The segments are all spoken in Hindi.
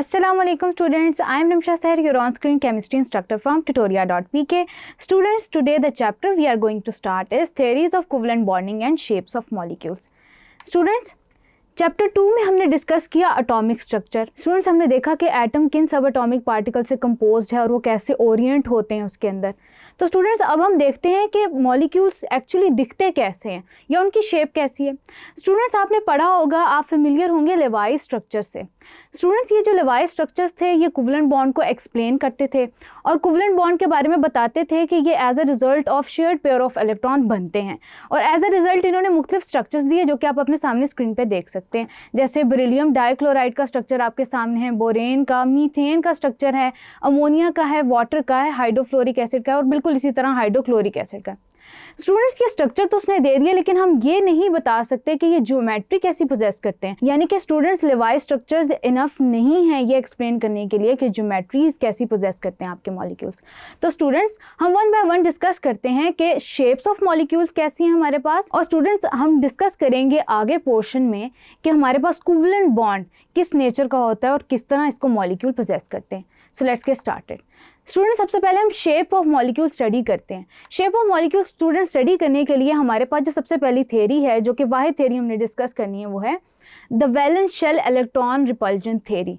Assalamualaikum students, I am Nimsha Saher, your on-screen chemistry instructor from tutoria.pk. Students, today the chapter we are going to start is theories of covalent bonding and shapes of molecules. Students, chapter 2 में हमने डिस्कस किया एटॉमिक स्ट्रक्चर। स्टूडेंट्स, हमने देखा कि एटम किन सब एटॉमिक पार्टिकल से कंपोज्ड है और वो कैसे ओरिएंट होते हैं उसके अंदर। तो स्टूडेंट्स, अब हम देखते हैं कि मॉलिक्यूल्स एक्चुअली दिखते कैसे हैं या उनकी शेप कैसी है। स्टूडेंट्स, आपने पढ़ा होगा, आप फेमिलियर होंगे लेवाई स्ट्रक्चर से। स्टूडेंट्स, ये जो लेवाई स्ट्रक्चर्स थे ये कोवेलेंट बॉन्ड को एक्सप्लेन करते थे और कोवेलेंट बॉन्ड के बारे में बताते थे कि ये as a result of shared pair of electron बनते हैं और एज अ रिजल्ट इन्होंने मुख्तलिफ स्ट्रक्चर्स दिए जो कि आप अपने सामने स्क्रीन पे देख सकते हैं। जैसे बेरिलियम डाइक्लोराइड का स्ट्रक्चर आपके सामने है, बोरेन का, मीथेन का स्ट्रक्चर है, अमोनिया का है, वाटर का है, हाइड्रोफ्लोरिक एसिड का है और बिल्कुल इसी तरह हाइड्रोक्लोरिक एसिड का। स्टूडेंट्स, ये स्ट्रक्चर तो उसने दे दिया, लेकिन हम ये नहीं बता सकते कि ये ज्योमेट्री कैसी पोजेस करते हैं। यानी कि स्टूडेंट्स, लेवाई स्ट्रक्चर्स इनफ नहीं है ये एक्सप्लेन करने के लिए कि ज्योमेट्रीज कैसी पोजेस करते हैं आपके मॉलिक्यूल्स। तो स्टूडेंट्स, हम वन बाय वन डिस्कस करते हैं कि शेप्स ऑफ मॉलिक्यूल्स कैसी हैं हमारे पास, और स्टूडेंट्स हम डिस्कस करेंगे आगे पोर्शन में कि हमारे पास कोवेलेंट बॉन्ड किस नेचर का होता है और किस तरह इसको मॉलिक्यूल पोजेस करते हैं। So let's get started. Student, सबसे पहले हम शेप ऑफ मॉलिक्यूल स्टडी करते हैं। Shape of molecule student study करने के लिए हमारे पास जो सबसे पहली थ्योरी है, जो कि वाहिद थ्योरी हमने डिस्कस करनी है, वो है the valence shell electron repulsion theory.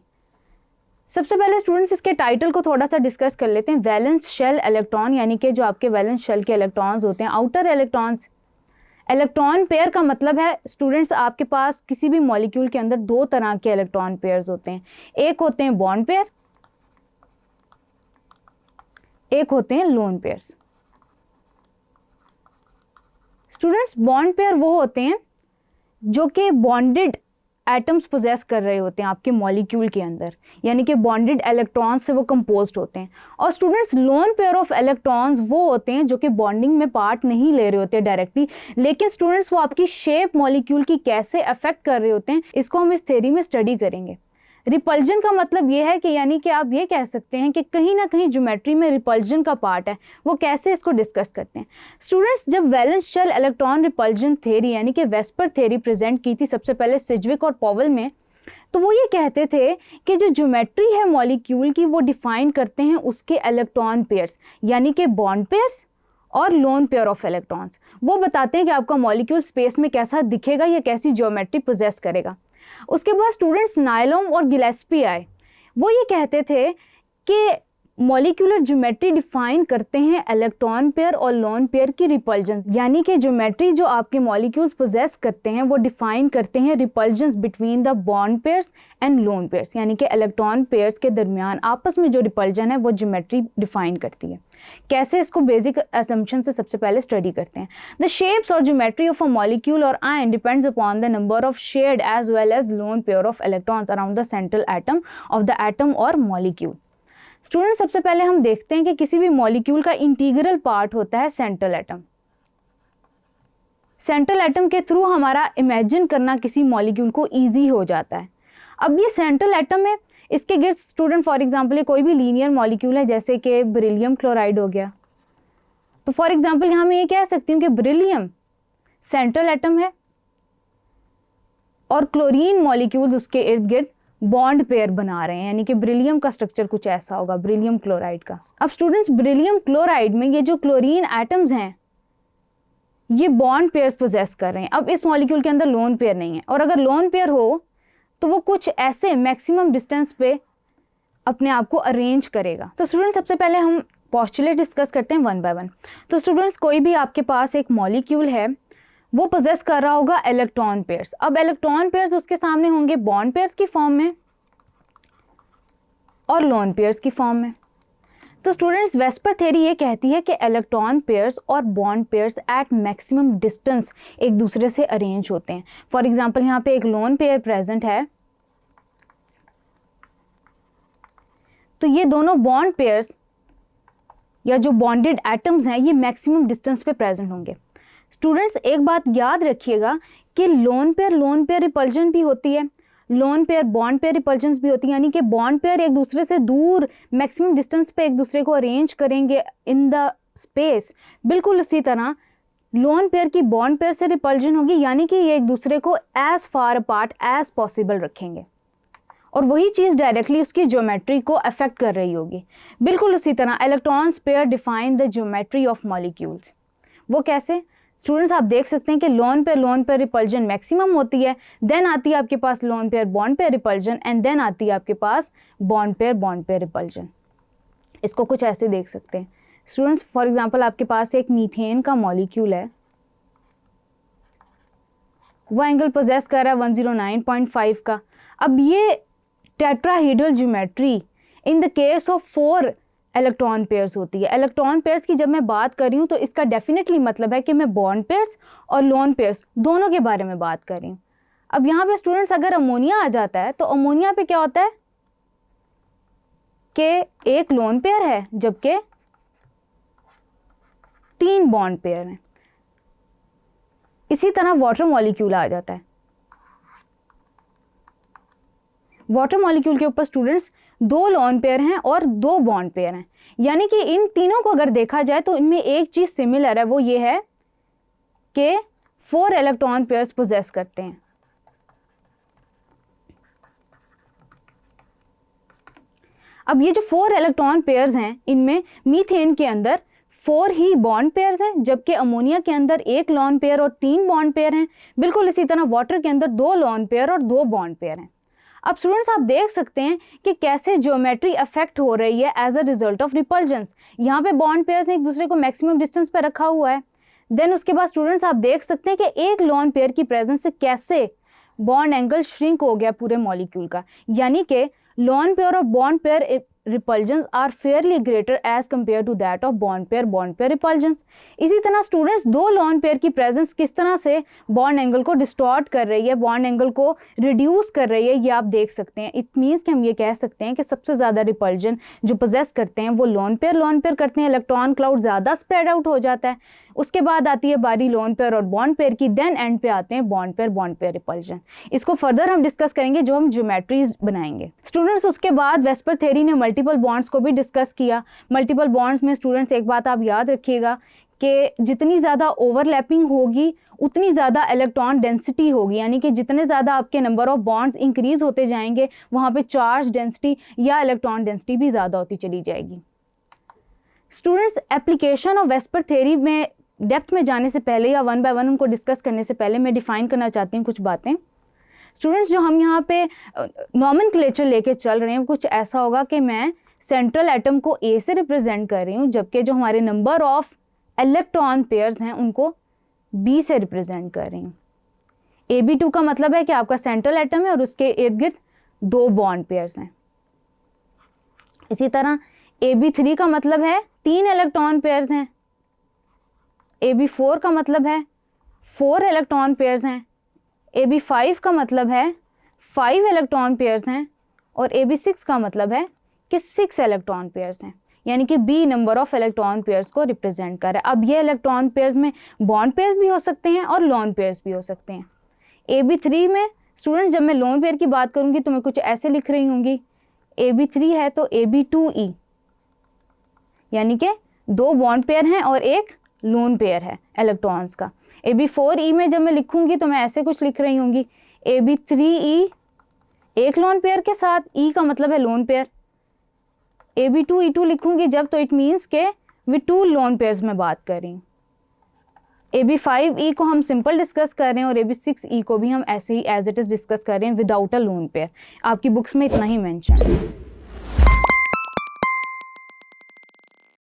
सबसे पहले स्टूडेंट्स इसके टाइटल को थोड़ा सा डिस्कस कर लेते हैं। वैलेंस शेल इलेक्ट्रॉन यानी कि जो आपके वैलेंस शेल के इलेक्ट्रॉन्स होते हैं, आउटर इलेक्ट्रॉन्स। इलेक्ट्रॉन पेयर का मतलब है स्टूडेंट्स आपके पास किसी भी मॉलिक्यूल के अंदर दो तरह के इलेक्ट्रॉन पेयर्स होते हैं। एक होते हैं बॉन्ड पेयर, एक होते हैं lone pairs. Students, bond pair वो होते हैं जो कि बॉन्डेड एटम्स पोजेस कर रहे होते हैं आपके मॉलिक्यूल के अंदर, यानी कि बॉन्डेड इलेक्ट्रॉन्स से वो कंपोज्ड होते हैं। और students, loan pair of electrons वो होते हैं जो कि बॉन्डिंग में पार्ट नहीं ले रहे होते डायरेक्टली, लेकिन स्टूडेंट्स वो आपकी शेप मॉलिक्यूल की कैसे अफेक्ट कर रहे होते हैं, इसको हम इस थ्योरी में स्टडी करेंगे। रिपल्जन का मतलब ये है कि यानी कि आप ये कह सकते हैं कि कहीं ना कहीं ज्योमेट्री में रिपल्जन का पार्ट है, वो कैसे इसको डिस्कस करते हैं। स्टूडेंट्स, जब valence shell electron repulsion theory यानी कि वेस्पर थ्योरी प्रेजेंट की थी सबसे पहले सिज्विक और पॉवेल में, तो वो ये कहते थे कि जो ज्योमेट्री है मॉलिक्यूल की वो डिफाइन करते हैं उसके इलेक्ट्रॉन पेयर्स, यानी कि बॉन्ड पेयर्स और लोन पेयर ऑफ इलेक्ट्रॉन्स। वो बताते हैं कि आपका मॉलिक्यूल स्पेस में कैसा दिखेगा या कैसी ज्योमेट्री पोजेस करेगा। उसके बाद स्टूडेंट्स नायलोम और गिलेस्पी आए। वो ये कहते थे कि मॉलिक्यूलर ज्योमेट्री डिफाइन करते हैं इलेक्ट्रॉन पेयर और लोन पेयर की रिपल्जन्स, यानी कि ज्योमेट्री जो आपके मॉलिक्यूल्स पोजेस करते हैं वो डिफाइन करते हैं repulsions between the bond pairs and lone pairs, यानी कि इलेक्ट्रॉन पेयर्स के दरमियान आपस में जो रिपल्जन है वो ज्योमेट्री डिफाइन करती है। कैसे, इसको बेसिक असम्पशन से सबसे पहले स्टडी करते हैं। द शेप्स और ज्योमेट्री ऑफ अ मॉलिक्यूल और ion depends upon the number of shared as well as lone pair of electrons around the central atom of the atom और मॉलिक्यूल। स्टूडेंट, सबसे पहले हम देखते हैं कि किसी भी मॉलिक्यूल का इंटीग्रल पार्ट होता है सेंट्रल एटम। सेंट्रल एटम के थ्रू हमारा इमेजिन करना किसी मॉलिक्यूल को ईजी हो जाता है। अब ये सेंट्रल एटम है, इसके गिर्द स्टूडेंट फॉर एग्जांपल कोई भी लीनियर मॉलिक्यूल है, जैसे कि बेरिलियम क्लोराइड हो गया, तो फॉर एग्जांपल यहाँ मैं ये कह सकती हूँ कि बेरिलियम सेंट्रल एटम है और क्लोरीन मॉलिक्यूल्स उसके इर्द गिर्द बॉन्ड पेयर बना रहे हैं, यानी कि बेरिलियम का स्ट्रक्चर कुछ ऐसा होगा बेरिलियम क्लोराइड का। अब स्टूडेंट्स, बेरिलियम क्लोराइड में ये जो क्लोरीन एटम्स हैं ये बॉन्ड पेयर्स पोजेस कर रहे हैं। अब इस मॉलिक्यूल के अंदर लोन पेयर नहीं है, और अगर लोन पेयर हो तो वो कुछ ऐसे मैक्सिमम डिस्टेंस पे अपने आप को अरेंज करेगा। तो स्टूडेंट्स, सबसे पहले हम पोस्टुलेट डिस्कस करते हैं वन बाय वन। तो स्टूडेंट्स, कोई भी आपके पास एक मॉलिक्यूल है वो पोजेस कर रहा होगा इलेक्ट्रॉन पेयर्स। अब इलेक्ट्रॉन पेयर्स उसके सामने होंगे बॉन्ड पेयर्स की फॉर्म में और लोन पेयर्स की फॉर्म में। तो स्टूडेंट्स, वेस्पर थ्योरी ये कहती है कि इलेक्ट्रॉन पेयर्स और bond pairs at maximum distance एक दूसरे से अरेंज होते हैं। फॉर एग्जांपल यहाँ पे एक लोन पेयर प्रेजेंट है, तो ये दोनों बॉन्ड पेयर्स या जो बॉन्डेड एटम्स हैं ये मैक्सिमम डिस्टेंस पे प्रेजेंट होंगे। स्टूडेंट्स, एक बात याद रखिएगा कि लोन पेयर रिपल्जन भी होती है, लोन पेयर बॉन्ड पेयर रिपल्जन्स भी होती है, यानी कि बॉन्ड पेयर एक दूसरे से दूर मैक्सिमम डिस्टेंस पे एक दूसरे को अरेंज करेंगे इन द स्पेस। बिल्कुल उसी तरह लोन पेयर की बॉन्ड पेयर से रिपल्जन होगी, यानी कि ये एक दूसरे को as far apart as possible रखेंगे। और वही चीज़ डायरेक्टली उसकी ज्योमेट्री को अफेक्ट कर रही होगी। बिल्कुल उसी तरह electrons pair define the geometry of molecules. वो कैसे? स्टूडेंट्स आप देख सकते हैं कि लोन पेयर रिपल्जन मैक्सिमम होती है, देन आती है आपके पास lone pair bond pair repulsion, and then आती है आपके पास बॉन्ड पेयर रिपल्जन। इसको कुछ ऐसे देख सकते हैं स्टूडेंट्स, फॉर एग्जांपल आपके पास एक मीथेन का मॉलिक्यूल है, वो एंगल पोजेस कर रहा है 109.5 का। अब ये tetrahedral geometry in the case of 4 electron pairs होती है। इलेक्ट्रॉन पेयर्स की जब मैं बात कर रही हूँ तो इसका डेफिनेटली मतलब है कि मैं बॉन्ड पेयर्स और लोन पेयर्स दोनों के बारे में बात कर रही हूँ। अब यहाँ पे स्टूडेंट्स अगर अमोनिया आ जाता है तो अमोनिया पे क्या होता है कि एक लोन पेयर है जबकि 3 बॉन्ड पेयर हैं। इसी तरह वाटर मॉलिक्यूल आ जाता है। वाटर मॉलिक्यूल के ऊपर स्टूडेंट्स 2 लोन पेयर हैं और 2 बॉन्ड पेयर हैं, यानी कि इन तीनों को अगर देखा जाए तो इनमें एक चीज सिमिलर है, वो ये है कि 4 इलेक्ट्रॉन पेयर्स पोजेस करते हैं। अब ये जो 4 इलेक्ट्रॉन पेयर्स हैं इनमें मीथेन के अंदर 4 ही बॉन्ड पेयर्स हैं, जबकि अमोनिया के अंदर 1 लोन पेयर और 3 बॉन्ड पेयर हैं। बिल्कुल इसी तरह वाटर के अंदर 2 लोन पेयर और 2 बॉन्ड पेयर हैं। अब स्टूडेंट्स आप देख सकते हैं कि कैसे ज्योमेट्री अफेक्ट हो रही है एज अ रिजल्ट ऑफ रिपल्जेंस। यहाँ पे बॉन्ड पेयर्स ने एक दूसरे को मैक्सिमम डिस्टेंस पे रखा हुआ है। देन उसके बाद स्टूडेंट्स आप देख सकते हैं कि एक लोन पेयर की प्रेजेंस से कैसे बॉन्ड एंगल श्रिंक हो गया पूरे मॉलिक्यूल का, यानी कि लोन पेयर और bond pair repulsions are fairly greater as compared to that of bond pair repulsions. इसी तरह स्टूडेंट्स 2 लोन पेयर की प्रेजेंस किस तरह से बॉन्ड एंगल को डिस्टॉर्ट कर रही है, बॉन्ड एंगल को रिड्यूस कर रही है, ये आप देख सकते हैं। इट मीन्स कि हम ये कह सकते हैं कि सबसे ज़्यादा रिपल्जन जो पोजेस करते हैं वो लोन पेयर करते हैं। इलेक्ट्रॉन क्लाउड ज़्यादा स्प्रेड आउट हो जाता है। उसके बाद आती है बारी लोन पेयर और बॉन्ड पेयर की, देन एंड पे आते हैं बॉन्ड पेयर रिपल्जन। इसको फर्दर हम डिस्कस करेंगे जो हम ज्योमेट्रीज बनाएंगे। स्टूडेंट्स उसके बाद वेस्पर थ्योरी ने मल्टीपल बॉन्ड्स को भी डिस्कस किया। मल्टीपल बॉन्ड्स में स्टूडेंट्स एक बात आप याद रखिएगा कि जितनी ज़्यादा ओवरलैपिंग होगी उतनी ज़्यादा इलेक्ट्रॉन डेंसिटी होगी, यानी कि जितने ज़्यादा आपके नंबर ऑफ बॉन्ड्स इंक्रीज होते जाएंगे वहाँ पे चार्ज डेंसिटी या इलेक्ट्रॉन डेंसिटी भी ज़्यादा होती चली जाएगी। Students application of VSEPR theory में डेप्थ में जाने से पहले या 1 बाय 1 उनको डिस्कस करने से पहले मैं डिफाइन करना चाहती हूँ कुछ बातें। स्टूडेंट्स जो हम यहाँ पे नॉमेनक्लेचर लेके चल रहे हैं कुछ ऐसा होगा कि मैं सेंट्रल एटम को ए से रिप्रेजेंट कर रही हूँ, जबकि जो हमारे नंबर ऑफ इलेक्ट्रॉन पेयर्स हैं उनको बी से रिप्रेजेंट कर रही हूँ। AB2 का मतलब है कि आपका सेंट्रल एटम है और उसके इर्द गिर्द 2 बॉन्ड पेयर्स हैं। इसी तरह AB3 का मतलब है 3 इलेक्ट्रॉन पेयर्स हैं। AB4 का मतलब है 4 इलेक्ट्रॉन पेयर्स हैं। AB5 का मतलब है 5 इलेक्ट्रॉन पेयर्स हैं और AB6 का मतलब है कि 6 इलेक्ट्रॉन पेयर्स हैं, यानी कि B number of electron pairs को रिप्रेजेंट कर रहा है। अब ये इलेक्ट्रॉन पेयर्स में बॉन्ड पेयर्स भी हो सकते हैं और लोन पेयर्स भी हो सकते हैं। AB3 में स्टूडेंट्स जब मैं लोन पेयर की बात करूंगी तो मैं कुछ ऐसे लिख रही होंगी, AB3 है तो AB2E, यानी कि 2 बॉन्ड पेयर हैं और एक लोन पेयर है इलेक्ट्रॉन्स का। AB4E में जब मैं लिखूंगी तो मैं ऐसे कुछ लिख रही होंगी, AB3E एक लोन पेयर के साथ, E का मतलब है लोन पेयर। AB2E2 लिखूंगी जब तो इट मीन्स के विद 2 लोन पेयर्स में बात कर रही हूँ। AB5E को हम सिंपल डिस्कस कर रहे हैं और AB6E को भी हम ऐसे ही एज इट इज़ डिस्कस कर रहे हैं विदाउट अ लोन पेयर। आपकी बुक्स में इतना ही मेंशन है।